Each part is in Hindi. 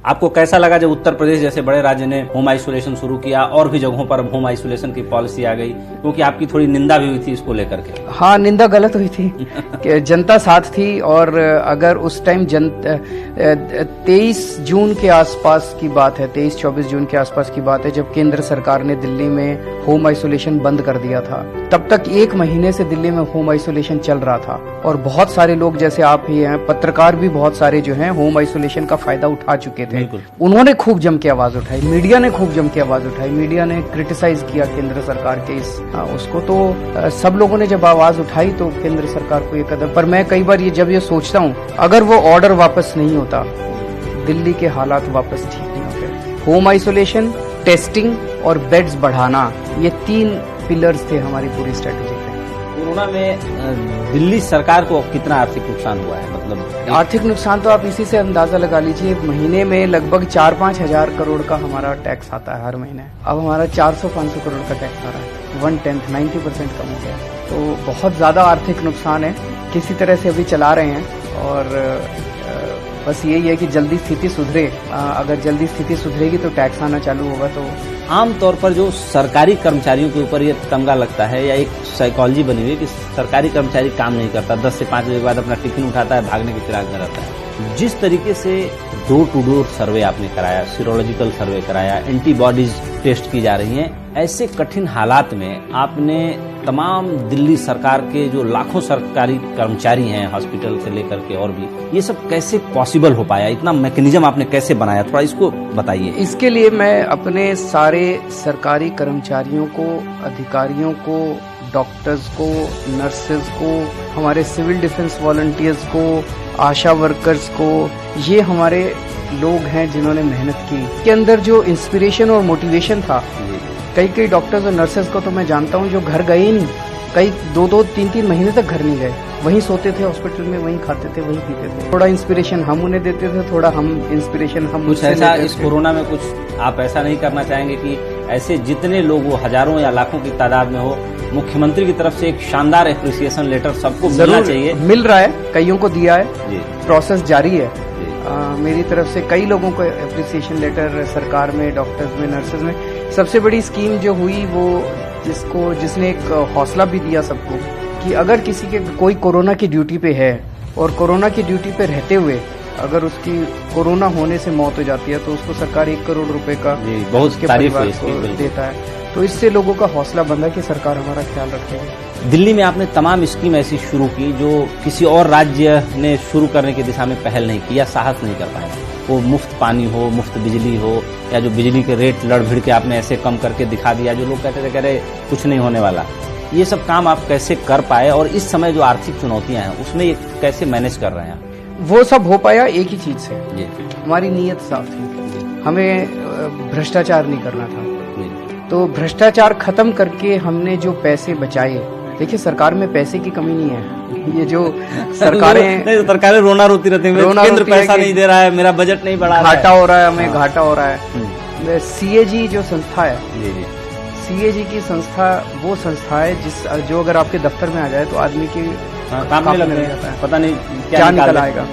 आपको कैसा लगा जब उत्तर प्रदेश जैसे बड़े राज्य ने होम आइसोलेशन शुरू किया और भी जगहों पर होम आइसोलेशन की पॉलिसी आ गई, क्योंकि आपकी थोड़ी निंदा भी हुई थी इसको लेकर के? हाँ, निंदा गलत हुई थी कि जनता साथ थी। और अगर उस टाइम 23 जून के आसपास की बात है, 23-24 जून के आसपास की बात है, जब केंद्र सरकार ने दिल्ली में होम आइसोलेशन बंद कर दिया था, तब तक 1 महीने से दिल्ली में होम आइसोलेशन चल रहा था। और बहुत सारे लोग जैसे आप ही हैं, पत्रकार भी बहुत सारे जो हैं होम आइसोलेशन का फायदा उठा चुके थे। उन्होंने खूब जम के आवाज उठाई, मीडिया ने खूब जम के आवाज उठाई, मीडिया ने क्रिटिसाइज किया केंद्र सरकार के उसको। तो सब लोगों ने जब आवाज उठाई तो केंद्र सरकार को ये कदम, पर मैं कई बार जब ये सोचता हूँ, अगर वो ऑर्डर वापस नहीं होता, दिल्ली के हालात वापस ठीक नहीं होते। होम आइसोलेशन, टेस्टिंग और बेड्स बढ़ाना, ये 3 पिलर्स थे हमारी पूरी स्ट्रेटेजी के। कोरोना में दिल्ली सरकार को कितना आर्थिक नुकसान हुआ है? मतलब आर्थिक नुकसान तो आप इसी से अंदाजा लगा लीजिए, महीने में लगभग 4-5 हजार करोड़ का हमारा टैक्स आता है हर महीने। अब हमारा 400-500 करोड़ का टैक्स आ रहा है, 1/10, 90% कम हो गया। तो बहुत ज्यादा आर्थिक नुकसान है, किसी तरह से अभी चला रहे हैं। और बस यही है कि जल्दी स्थिति सुधरे। अगर जल्दी स्थिति सुधरेगी तो टैक्स आना चालू होगा। तो आमतौर पर जो सरकारी कर्मचारियों के ऊपर ये तमगा लगता है, या एक साइकोलॉजी बनी हुई है कि सरकारी कर्मचारी काम नहीं करता, 10 से 5 बजे के बाद अपना टिफिन उठाता है, भागने की फिराक में रहता है। जिस तरीके से डोर टू डोर सर्वे आपने कराया, सीरोलॉजिकल सर्वे कराया, एंटीबॉडीज टेस्ट की जा रही हैं, ऐसे कठिन हालात में आपने तमाम दिल्ली सरकार के जो लाखों सरकारी कर्मचारी हैं, हॉस्पिटल से लेकर के और भी, ये सब कैसे पॉसिबल हो पाया? इतना मैकेनिज्म आपने कैसे बनाया? थोड़ा इसको बताइए। इसके लिए मैं अपने सारे सरकारी कर्मचारियों को, अधिकारियों को, डॉक्टर्स को, नर्सेज को, हमारे सिविल डिफेंस वॉलंटियर्स को, आशा वर्कर्स को, ये हमारे लोग हैं जिन्होंने मेहनत की। के अंदर जो इंस्पिरेशन और मोटिवेशन था, कई डॉक्टर्स और नर्सेज को तो मैं जानता हूँ जो घर गए ही नहीं, कई 2-2, 3-3 महीने तक घर नहीं गए, वहीं सोते थे हॉस्पिटल में, वहीं खाते थे, वहीं पीते थे। थोड़ा इंस्पिरेशन हम उन्हें देते थे, थोड़ा हम इंस्पिरेशन हम कुछ ऐसा इस कोरोना में कुछ आप ऐसा नहीं करना चाहेंगे कि ऐसे जितने लोग वो हजारों या लाखों की तादाद में हो, मुख्यमंत्री की तरफ से एक शानदार एप्रिसिएशन लेटर सबको मिलना चाहिए? मिल रहा है, कईयों को दिया है, प्रोसेस जारी है। मेरी तरफ से कई लोगों को एप्रिसिएशन लेटर सरकार में, डॉक्टर्स में, नर्सेज में। सबसे बड़ी स्कीम जो हुई वो जिसने एक हौसला भी दिया सबको कि अगर किसी के कोई कोरोना की ड्यूटी पे है और कोरोना की ड्यूटी पे रहते हुए अगर उसकी कोरोना होने से मौत हो जाती है तो उसको सरकार 1 करोड़ रुपए का बहुत परिवार को देता है। तो इससे लोगों का हौसला बंधा कि सरकार हमारा ख्याल रखेगी। दिल्ली में आपने तमाम स्कीम ऐसी शुरू की जो किसी और राज्य ने शुरू करने की दिशा में पहल नहीं की या साहस नहीं कर पाया। वो मुफ्त पानी हो, मुफ्त बिजली हो, या जो बिजली के रेट लड़ भिड़ के आपने ऐसे कम करके दिखा दिया, जो लोग कहते थे कह रहे कुछ नहीं होने वाला। ये सब काम आप कैसे कर पाए, और इस समय जो आर्थिक चुनौतियां हैं उसमें ये कैसे मैनेज कर रहे हैं? वो सब हो पाया एक ही चीज से, हमारी नीयत साफ थी, हमें भ्रष्टाचार नहीं करना था। तो भ्रष्टाचार खत्म करके हमने जो पैसे बचाए, देखिए सरकार में पैसे की कमी नहीं है। ये जो सरकारें रोना रोती रहती है, केंद्र पैसा नहीं दे रहा है, मेरा बजट नहीं बढ़ा, घाटा हो रहा है, हमें घाटा हो रहा है। सीएजी जो संस्था है, सीएजी की संस्था वो संस्था है जो अगर आपके दफ्तर में आ जाए तो आदमी की काम में लग जाता है, पता नहीं क्या निकल आएगा।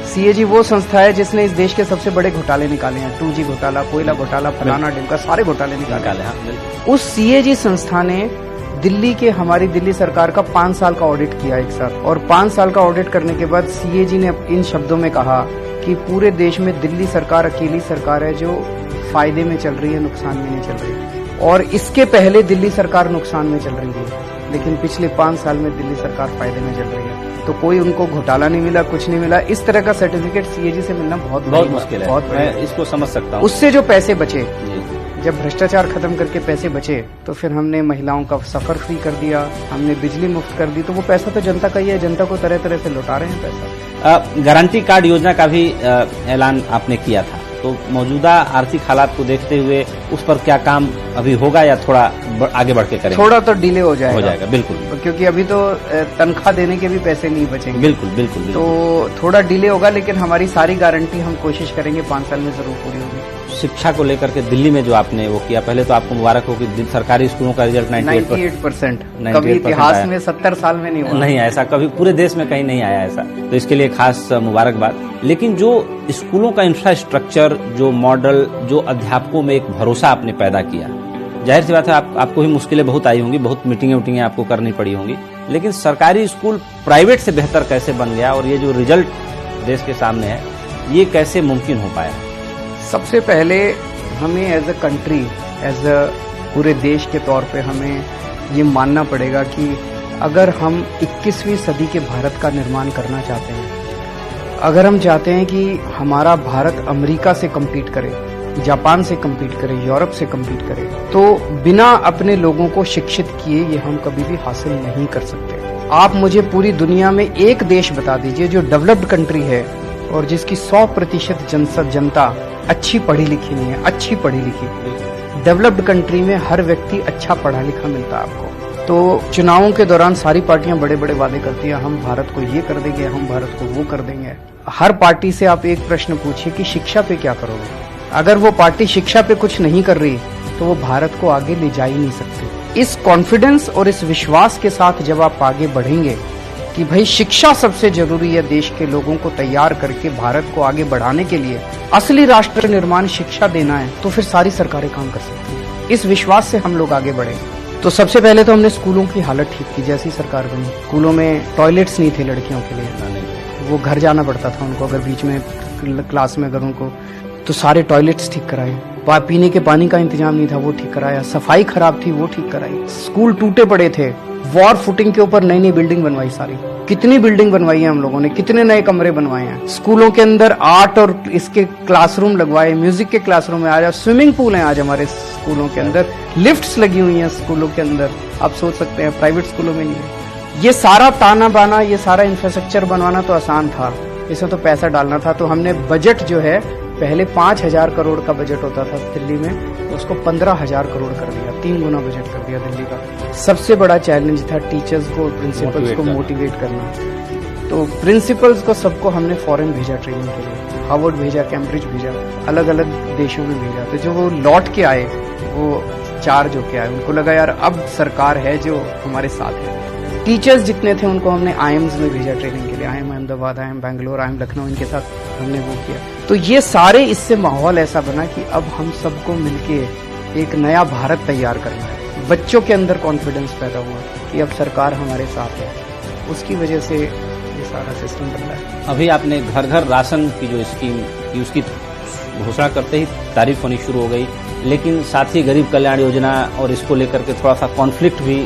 सीएजी वो संस्था है जिसने इस देश के सबसे बड़े घोटाले निकाले हैं, 2G घोटाला, कोयला घोटाला, फलाना ढिमका, सारे घोटाले निकाले। उस सीएजी संस्था ने हमारी दिल्ली सरकार का 5 साल का ऑडिट किया एक साथ, और 5 साल का ऑडिट करने के बाद सीएजी ने इन शब्दों में कहा कि पूरे देश में दिल्ली सरकार अकेली सरकार है जो फायदे में चल रही है, नुकसान में नहीं चल रही। और इसके पहले दिल्ली सरकार नुकसान में चल रही थी, लेकिन पिछले 5 साल में दिल्ली सरकार फायदे में चल रही है। तो कोई उनको घोटाला नहीं मिला, कुछ नहीं मिला। इस तरह का सर्टिफिकेट सीएजी से मिलना बहुत मुश्किल है, मैं इसको समझ सकता हूँ। उससे जो पैसे बचे, जब भ्रष्टाचार खत्म करके पैसे बचे, तो फिर हमने महिलाओं का सफर फ्री कर दिया, हमने बिजली मुफ्त कर दी। तो वो पैसा तो जनता का ही है, जनता को तरह तरह से लौटा रहे हैं पैसा। गारंटी कार्ड योजना का भी ऐलान आपने किया था, तो मौजूदा आर्थिक हालात को देखते हुए उस पर क्या काम अभी होगा या थोड़ा आगे बढ़ के करेंगे? थोड़ा तो डिले हो जाएगा बिल्कुल, क्योंकि अभी तो तनख्वाह देने के भी पैसे नहीं बचेंगे। बिल्कुल बिल्कुल, बिल्कुल। तो थोड़ा डिले होगा, लेकिन हमारी सारी गारंटी हम कोशिश करेंगे 5 साल में जरूर पूरी होगी। शिक्षा को लेकर के दिल्ली में जो आपने वो किया, पहले तो आपको मुबारक हो कि सरकारी स्कूलों का रिजल्ट 98%। कभी इतिहास में 70 साल में नहीं हुआ। नहीं, ऐसा कभी पूरे देश में कहीं नहीं आया ऐसा, तो इसके लिए खास मुबारकबाद। लेकिन जो स्कूलों का इंफ्रास्ट्रक्चर, जो मॉडल, जो अध्यापकों में एक भरोसा आपने पैदा किया, जाहिर सी बात है आपको भी मुश्किलें बहुत आई होंगी, बहुत मीटिंगें आपको करनी पड़ी होंगी, लेकिन सरकारी स्कूल प्राइवेट से बेहतर कैसे बन गया और ये जो रिजल्ट देश के सामने है, ये कैसे मुमकिन हो पाया? सबसे पहले हमें as a country, as a पूरे देश के तौर पे हमें ये मानना पड़ेगा कि अगर हम 21वीं सदी के भारत का निर्माण करना चाहते हैं, अगर हम चाहते हैं कि हमारा भारत अमेरिका से कम्पीट करे, जापान से कम्पीट करे, यूरोप से कम्पीट करे, तो बिना अपने लोगों को शिक्षित किए ये हम कभी भी हासिल नहीं कर सकते। आप मुझे पूरी दुनिया में एक देश बता दीजिए जो डेवलप्ड कंट्री है और जिसकी 100% जनता अच्छी पढ़ी लिखी नहीं है, अच्छी पढ़ी लिखी। डेवलप्ड कंट्री में हर व्यक्ति अच्छा पढ़ा लिखा मिलता है आपको। तो चुनावों के दौरान सारी पार्टियां बड़े बड़े वादे करती है, हम भारत को ये कर देंगे, हम भारत को वो कर देंगे। हर पार्टी से आप एक प्रश्न पूछिए कि शिक्षा पे क्या करोगे। अगर वो पार्टी शिक्षा पे कुछ नहीं कर रही तो वो भारत को आगे ले जा ही नहीं सकती। इस कॉन्फिडेंस और इस विश्वास के साथ जब आप आगे बढ़ेंगे कि भाई शिक्षा सबसे जरूरी है, देश के लोगों को तैयार करके भारत को आगे बढ़ाने के लिए असली राष्ट्र निर्माण शिक्षा देना है, तो फिर सारी सरकारें काम कर सकती हैं। इस विश्वास से हम लोग आगे बढ़े। तो सबसे पहले तो हमने स्कूलों की हालत ठीक की। जैसी सरकार बनी, स्कूलों में टॉयलेट्स नहीं थे लड़कियों के लिए, वो घर जाना पड़ता था उनको, अगर बीच में क्लास में अगर उनको, तो सारे टॉयलेट्स ठीक कराए। पीने के पानी का इंतजाम नहीं था, वो ठीक कराया। सफाई खराब थी, वो ठीक कराई। स्कूल टूटे पड़े थे, वॉर फुटिंग के ऊपर नई नई बिल्डिंग बनवाई। सारी कितनी बिल्डिंग बनवाई है हम लोगों ने, कितने नए कमरे बनवाए हैं। स्कूलों के अंदर आर्ट और इसके क्लासरूम लगवाए, म्यूजिक के क्लासरूम है, आज स्विमिंग पूल है आज हमारे स्कूलों के अंदर, लिफ्ट्स लगी हुई हैं स्कूलों के अंदर। आप सोच सकते हैं प्राइवेट स्कूलों में नहीं है। ये सारा ताना बाना, ये सारा इंफ्रास्ट्रक्चर बनवाना तो आसान था, इसमें तो पैसा डालना था। तो हमने बजट जो है, पहले 5,000 करोड़ का बजट होता था दिल्ली में, उसको 15,000 करोड़ कर दिया, 3 गुना बजट कर दिया दिल्ली का। सबसे बड़ा चैलेंज था टीचर्स को, प्रिंसिपल्स को मोटिवेट करना। तो प्रिंसिपल्स को सबको हमने फॉरेन भेजा ट्रेनिंग के लिए, हार्वर्ड भेजा, कैम्ब्रिज भेजा, अलग अलग देशों में भेजा। तो जो वो लौट के आए, वो 4 जो के आए, उनको लगा यार अब सरकार है जो हमारे साथ है। टीचर्स जितने थे उनको हमने आईएम्स में भेजा ट्रेनिंग के लिए, IIM Ahmedabad, IIM Bangalore, IIM Lucknow, इनके साथ हमने वो किया। तो ये सारे, इससे माहौल ऐसा बना कि अब हम सबको मिलके एक नया भारत तैयार करना है। बच्चों के अंदर कॉन्फिडेंस पैदा हुआ कि अब सरकार हमारे साथ है, उसकी वजह से ये सारा सिस्टम बन रहा है। अभी आपने घर घर राशन की जो स्कीम की, उसकी घोषणा करते ही तारीफ होनी शुरू हो गई, लेकिन साथ ही गरीब कल्याण योजना और इसको लेकर के थोड़ा सा कॉन्फ्लिक्ट भी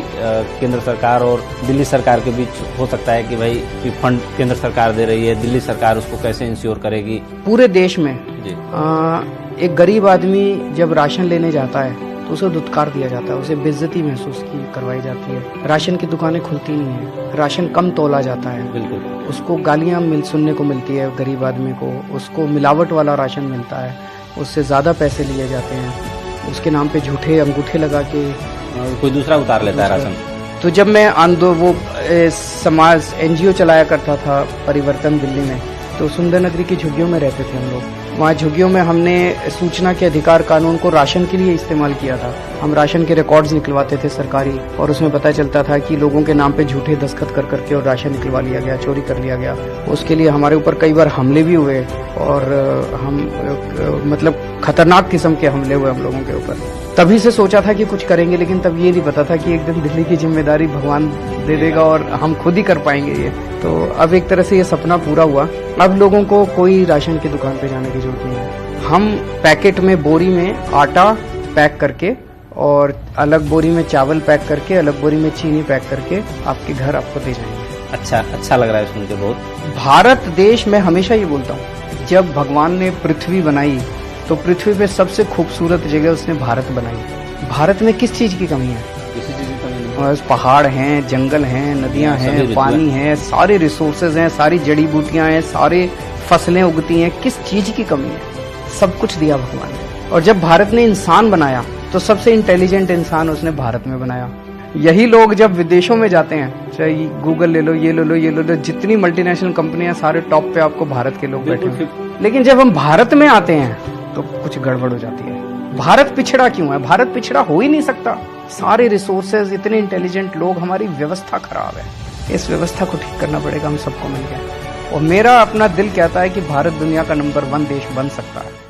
केंद्र सरकार और दिल्ली सरकार के बीच हो सकता है कि भाई फंड केंद्र सरकार दे रही है, दिल्ली सरकार उसको कैसे इंश्योर करेगी। पूरे देश में एक गरीब आदमी जब राशन लेने जाता है तो उसे दुत्कार दिया जाता है, उसे बेइज्जती महसूस की करवाई जाती है। राशन की दुकानें खुलती नहीं है, राशन कम तोला जाता है, बिल्कुल उसको गालियां सुनने को मिलती है गरीब आदमी को, उसको मिलावट वाला राशन मिलता है, उससे ज्यादा पैसे लिए जाते हैं, उसके नाम पे झूठे अंगूठे लगा के कोई दूसरा उतार लेता है राशन। तो जब मैं समाज एनजीओ चलाया करता था परिवर्तन दिल्ली में, तो सुंदर नगरी की झुग्गियों में रहते थे हम लोग। वहाँ झुग्गियों में हमने सूचना के अधिकार कानून को राशन के लिए इस्तेमाल किया था। हम राशन के रिकॉर्ड्स निकलवाते थे सरकारी, और उसमें पता चलता था कि लोगों के नाम पे झूठे दस्तखत कर करके और राशन निकलवा लिया गया, चोरी कर लिया गया। उसके लिए हमारे ऊपर कई बार हमले भी हुए, और हम मतलब खतरनाक किस्म के हमले हुए हम लोगों के ऊपर। तभी से सोचा था कि कुछ करेंगे, लेकिन तब ये नहीं पता था कि एक दिन दिल्ली की जिम्मेदारी भगवान दे देगा और हम खुद ही कर पाएंगे ये। तो अब एक तरह से ये सपना पूरा हुआ। अब लोगों को कोई राशन की दुकान पे जाने की जरूरत नहीं है। हम पैकेट में, बोरी में आटा पैक करके और अलग बोरी में चावल पैक करके, अलग बोरी में चीनी पैक करके आपके घर आपको दे जाएंगे। अच्छा लग रहा है सुन के बहुत। भारत देश, मैं हमेशा ये बोलता हूँ, जब भगवान ने पृथ्वी बनाई तो पृथ्वी पे सबसे खूबसूरत जगह उसने भारत बनाई। भारत में किस चीज की कमी है? किसी चीज की कमी नहीं। और पहाड़ हैं, जंगल हैं, नदियां हैं, पानी है, सारे रिसोर्सेज हैं, सारी जड़ी बूटियां हैं, सारे फसलें उगती हैं, किस चीज की कमी है? सब कुछ दिया भगवान ने। और जब भारत ने इंसान बनाया तो सबसे इंटेलिजेंट इंसान उसने भारत में बनाया। यही लोग जब विदेशों में जाते हैं, चाहे गूगल ले लो, ये ले लो, ये ले लो, जितनी मल्टीनेशनल कंपनियां सारे टॉप पे आपको भारत के लोग बैठे हैं। लेकिन जब हम भारत में आते हैं तो कुछ गड़बड़ हो जाती है। भारत पिछड़ा क्यों है? भारत पिछड़ा हो ही नहीं सकता। सारे रिसोर्सेज, इतने इंटेलिजेंट लोग, हमारी व्यवस्था खराब है। इस व्यवस्था को ठीक करना पड़ेगा हम सबको मिलकर। और मेरा अपना दिल कहता है कि भारत दुनिया का नंबर 1 देश बन सकता है।